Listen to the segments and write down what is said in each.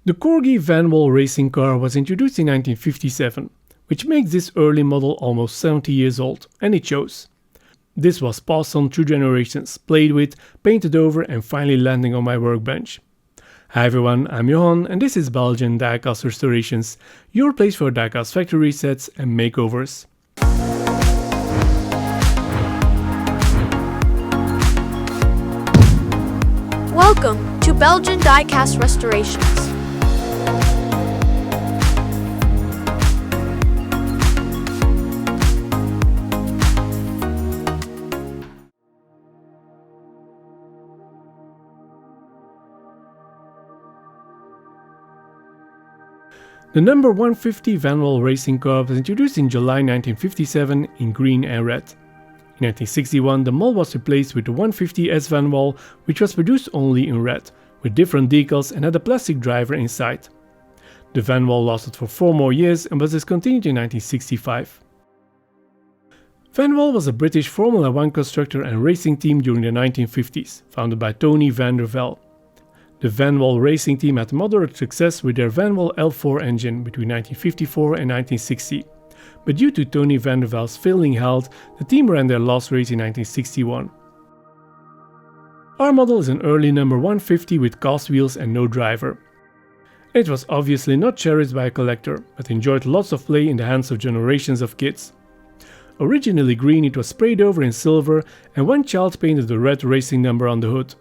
The Corgi Vanwall Racing car was introduced in 1957, which makes this early model almost 70 years old, and it shows. This was passed on through generations, played with, painted over, and finally landing on my workbench. Hi everyone, I'm Johan, and this is Belgian Diecast Restorations, your place for diecast factory resets and makeovers. Welcome to Belgian Diecast Restorations. The number 150 Vanwall Racing car was introduced in July 1957 in green and red. In 1961 the model was replaced with the 150S Vanwall, which was produced only in red, with different decals and had a plastic driver inside. The Vanwall lasted for 4 more years and was discontinued in 1965. Vanwall was a British Formula 1 constructor and racing team during the 1950s, founded by Tony van der Velde. The Vanwall Racing team had moderate success with their Vanwall L4 engine between 1954 and 1960, but due to Tony van der Velde's failing health, the team ran their last race in 1961. Our model is an early number 150 with cast wheels and no driver. It was obviously not cherished by a collector, but enjoyed lots of play in the hands of generations of kids. Originally green, it was sprayed over in silver, and one child painted the red racing number on the hood.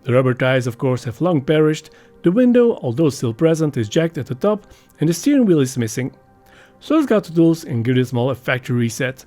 The rubber tires of course have long perished, the window, although still present, is jacked at the top, and the steering wheel is missing. So let's go to tools and give this model a factory reset.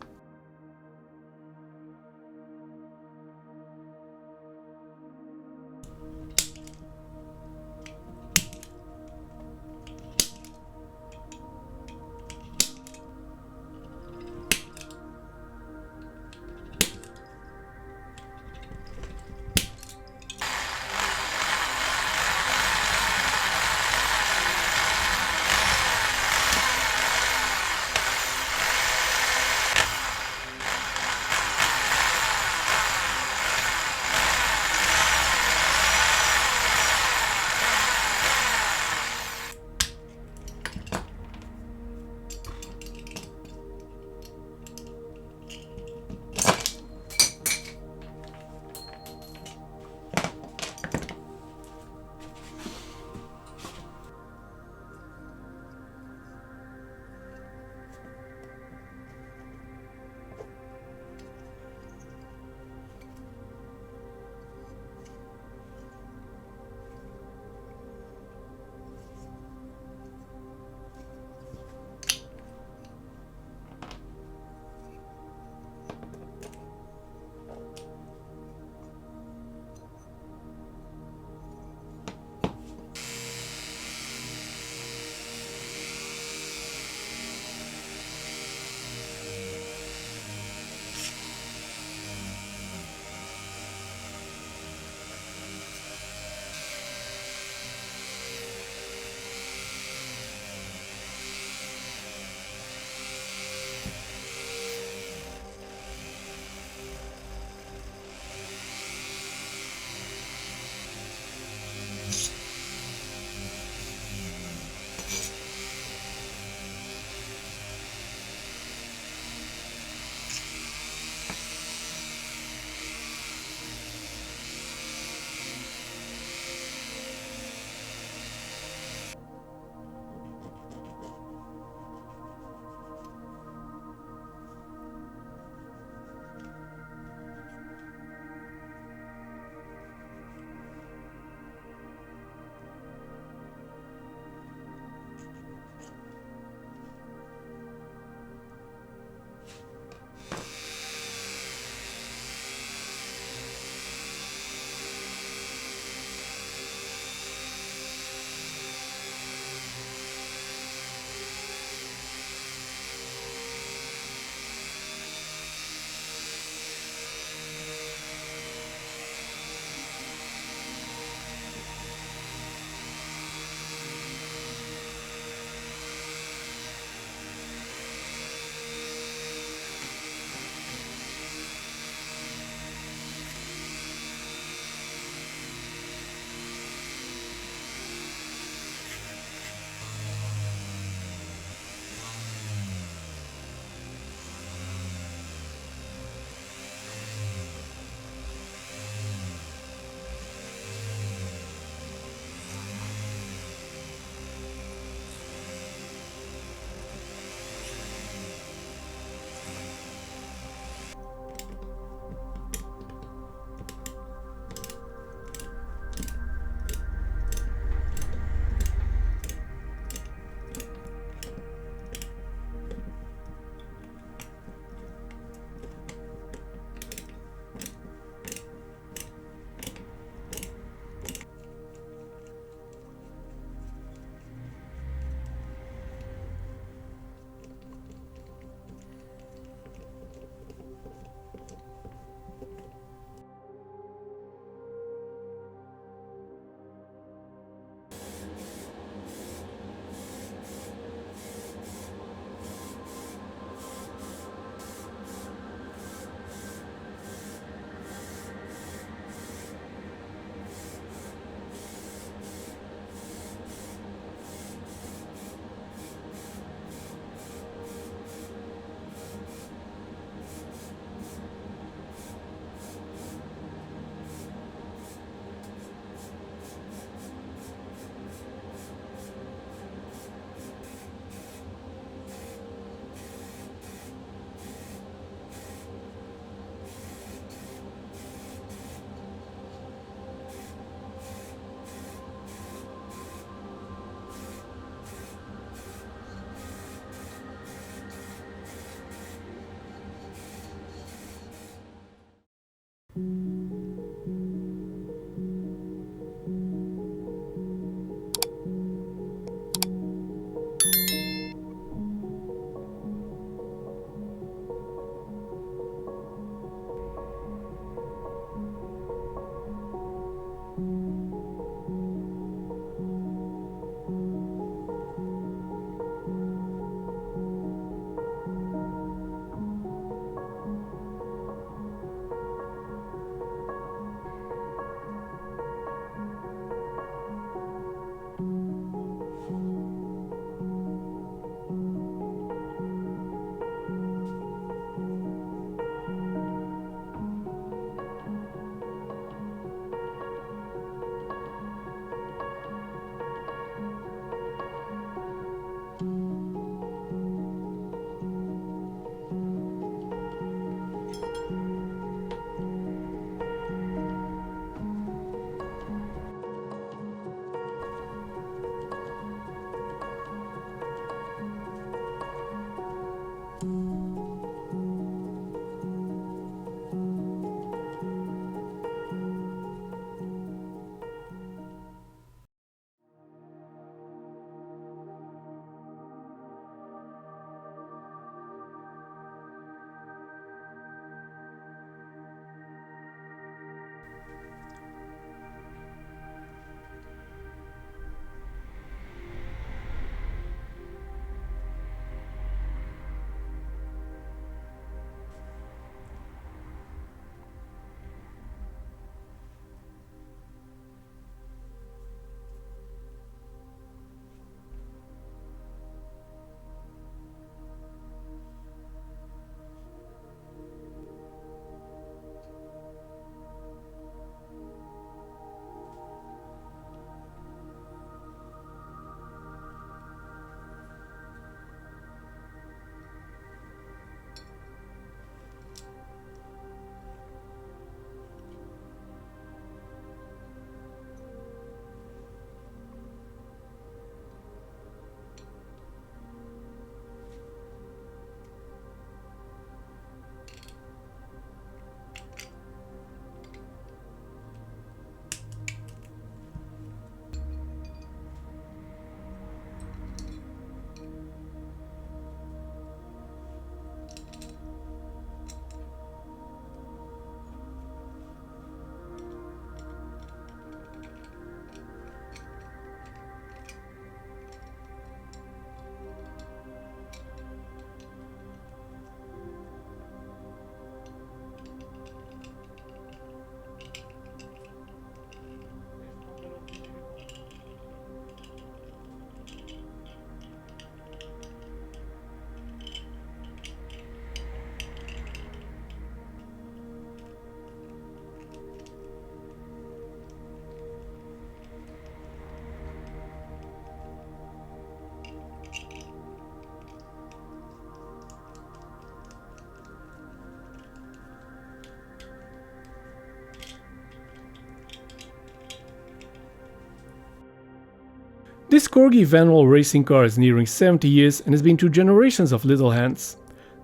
This Corgi Vanwall Racing car is nearing 70 years and has been through generations of little hands.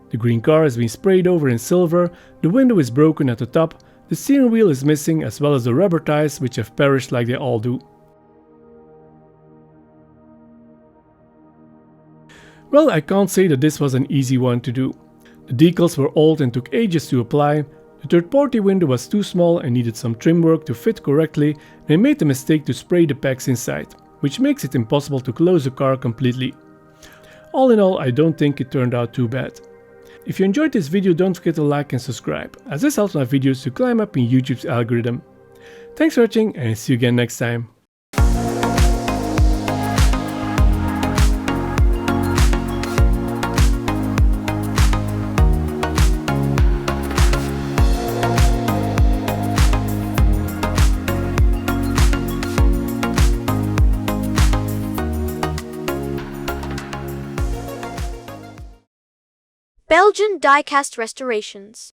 The green car has been sprayed over in silver, the window is broken at the top, the steering wheel is missing as well as the rubber tires which have perished like they all do. Well, I can't say that this was an easy one to do. The decals were old and took ages to apply, the third-party window was too small and needed some trim work to fit correctly, and I made the mistake to spray the packs inside, which makes it impossible to close the car completely. All in all, I don't think it turned out too bad. If you enjoyed this video, don't forget to like and subscribe, as this helps my videos to climb up in YouTube's algorithm. Thanks for watching and see you again next time. Belgian Diecast Restorations.